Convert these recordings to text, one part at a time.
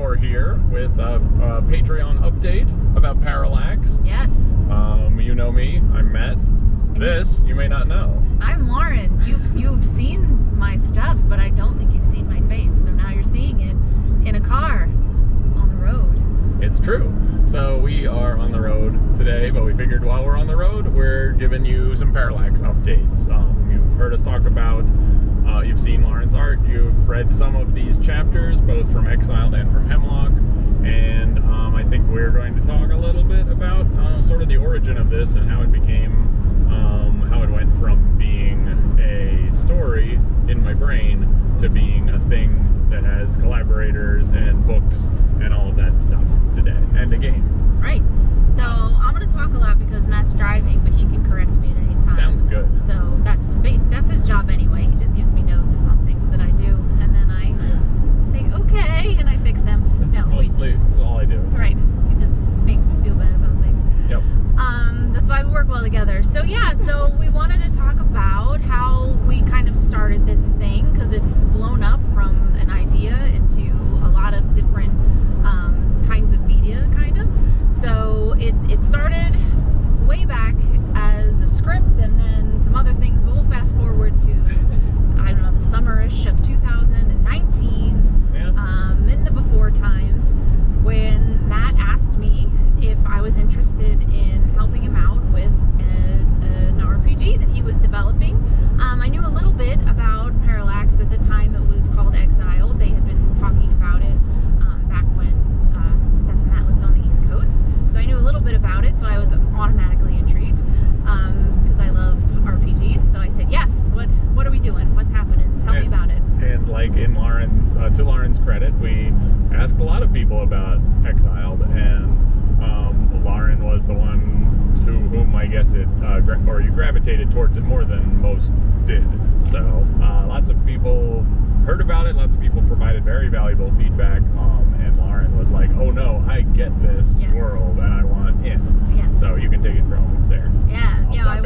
Cinevore here with a Patreon update about Parallax. Yes. You know me, I'm Matt. This, you may not know. I'm Lauren. You've seen my stuff, but I don't think you've seen my face. So now you're seeing it in a car on the road. It's true. So we are on the road today, but we figured while we're on the road, we're giving you some Parallax updates. You've heard us talk about, you've seen Lauren's art, you've read some of these chapters, both from Exiled and from Hemlock, and I think we're going to talk a little bit about sort of the origin of this and how it became, how it went from being a story in my brain to being a thing that has collaborators and books and all of that stuff today, and a game. Right. So I'm going to talk a lot because Matt's driving, but he can correct me at any time. Sounds good. So that's his job anyway. He just gives me notes on things that I do, and then I say okay, and I fix them. That's all I do. Right. He just makes me feel bad about things. Yep. That's why we work well together. So yeah, so we wanted to talk about how we kind of started this thing, because it's blown up from an idea into a lot of different kinds of media, kind of. So it started way back as a script and then some other things. We'll fast forward to, I don't know, the summerish of 2019, in the before times, when Matt asked me if I was interested in helping him out with an RPG that he was developing. I knew a little bit about Parallax at the time. It was called Exiled. They had been talking about it back when Steph and Matt lived on the East Coast. So I knew a little bit about it, so I was automatically intrigued because I love RPGs. So I said, yes, what are we doing? What's happening? Tell me about it. And like in Lauren's, to Lauren's credit, we asked a lot of people about Exiled, and Lauren was the one to whom I guess you gravitated towards it more than most did. So lots of people heard about it, lots of people provided very valuable feedback, and Lauren was like, oh no, I get this world and I want in. Yes. So you can take it from there. Yeah, I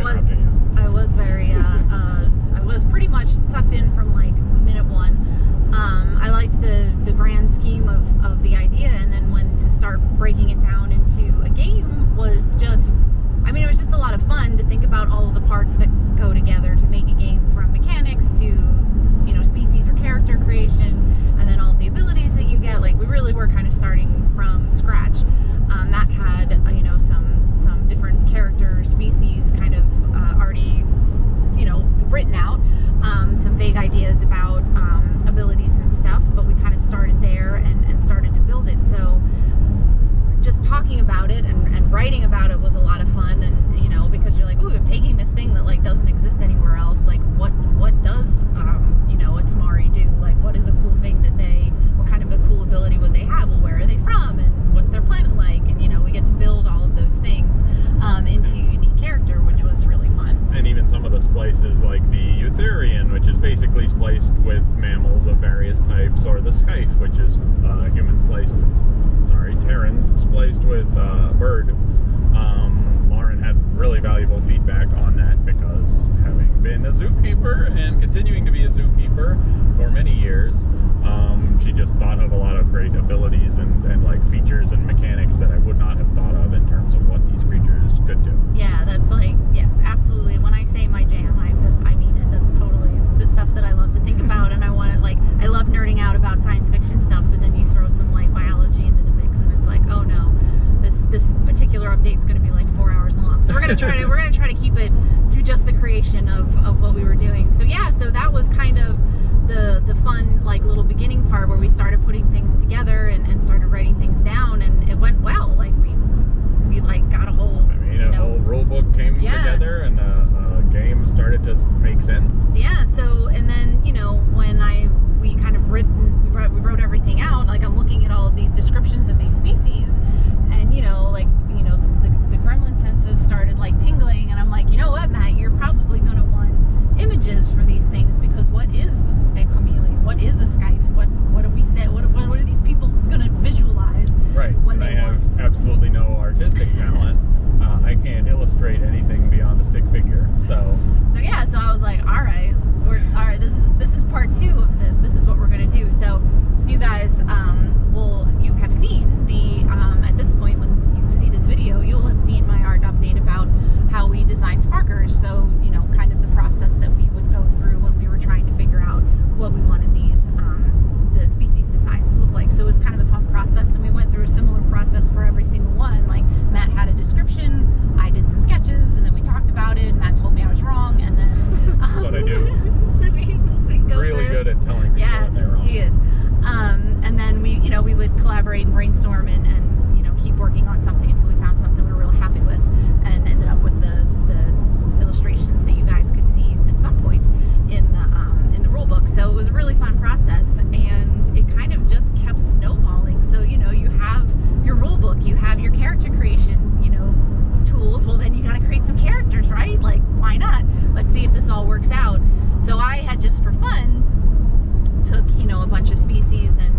was very, I was pretty much sucked in from like minute one. I liked the grand scheme of the idea, and then when to start breaking it down into a game was just, it was just a lot of fun to think about all of the parts that go together to make a game, from mechanics to, species or character creation, and then all the abilities that you get. Like, we really were kind of starting from scratch. Matt had, some different character species kind of already, written out, some vague ideas about abilities and stuff, but we kind of started there and started to build it. So just talking about it and writing about it was a lot of fun, and because you're like, ooh, I'm taking this thing that like doesn't exist anywhere else. Like, what does a Tamari do? Like, what is a cool thing that what kind of a cool ability would they have? Well, where are they from, and what's their planet like? And we get to build all of those things into a unique character, which was really fun. And even some of the splices, like the Eutherian, which is basically spliced with mammals of various types, or the Scythe, which is Terrans spliced with birds. Lauren had really valuable feedback on that, because having been a zookeeper and continuing to be a zookeeper for many years, she just thought of a lot of great abilities and like features and mechanics that I would not have thought of in terms of what these creatures could do. Yeah, that's like, yes, absolutely. When I say my jam, I mean it. That's totally the stuff that I love to think about, and I love nerding out about science fiction stuff, but then you throw some like biology into the mix, and it's like, oh no, this particular update's going to be like 4 hours long. So we're gonna try to keep it to just the creation of what we were doing. So yeah, so that was kind of the fun like little beginning part where we started putting things together and started writing things down, and it went well. Like we like got a whole whole rule book came together, and a game started to make sense. Yeah. So, and then when we wrote everything out. Like, I'm looking at all of these descriptions of these species, and the gremlin senses started like tingling, and I'm like, you know what, Matt, you're probably going to want images for these things, because what is a chameleon? What is a Scythe? What do we say? What are these people going to visualize? Right. When they have absolutely no artistic talent. I can't illustrate anything beyond a stick figure. So yeah. So I was like, all right. This is part 2 of this. This is what we're gonna do. So you guys, you've would collaborate and brainstorm and keep working on something until we found something we were real happy with, and ended up with the illustrations that you guys could see at some point in the rule book. So it was a really fun process, and it kind of just kept snowballing. So you have your rule book, you have your character creation tools. Well, then you got to create some characters, right? Like, why not? Let's see if this all works out. So I had, just for fun, took a bunch of species and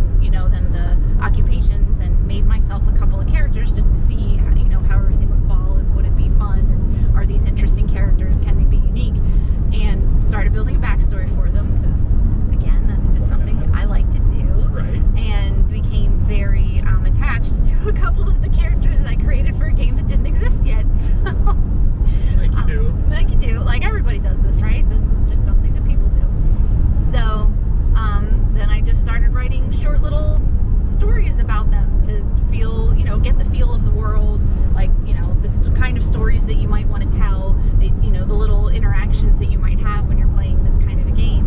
then the occupations, and made myself a couple of characters just to see how everything would fall, and would it be fun, and are these interesting characters, can they be unique, and started building a backstory for them, because again, that's just something I like to do. Right. And became very attached to a couple of the characters that I created for a game that didn't exist yet. So, like you do. Like you do. Like everybody does this, right? This is just something that people do. So then I just started writing short little stories about them to feel, get the feel of the world, like, the kind of stories that you might want to tell, the little interactions that you might have when you're playing this kind of a game.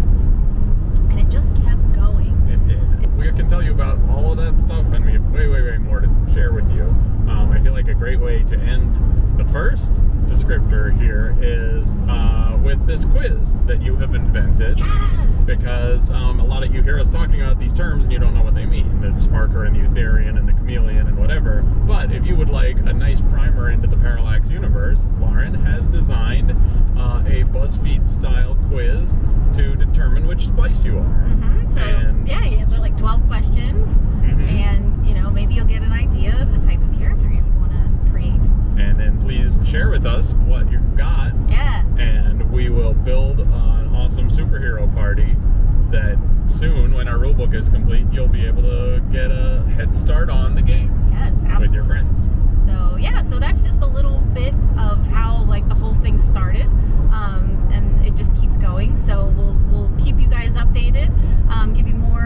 And it just kept going. It did. We can tell you about all of that stuff, and we have way more to share with you. I feel like a great way to end the first descriptor here is with this quiz that you have invented. Yes! Because a lot of you hear us talking about these terms and you don't know what they mean. The Sparker and the Eutherian and the Chameleon and whatever. But if you would like a nice primer into the Parallax universe, Lauren has designed a BuzzFeed-style quiz to determine which splice you are. Mm-hmm. So, you answer like 12 questions, and, maybe you'll get an idea of the type of character you would want to create. And then please share with us what you've got. Yeah. And we will build an awesome superhero party that soon, when our rulebook is complete, you'll be able to get a head start on the game. Yes, absolutely. With your friends. So that's just a little bit of how the whole thing started, and it just keeps going. So we'll keep you guys updated, give you more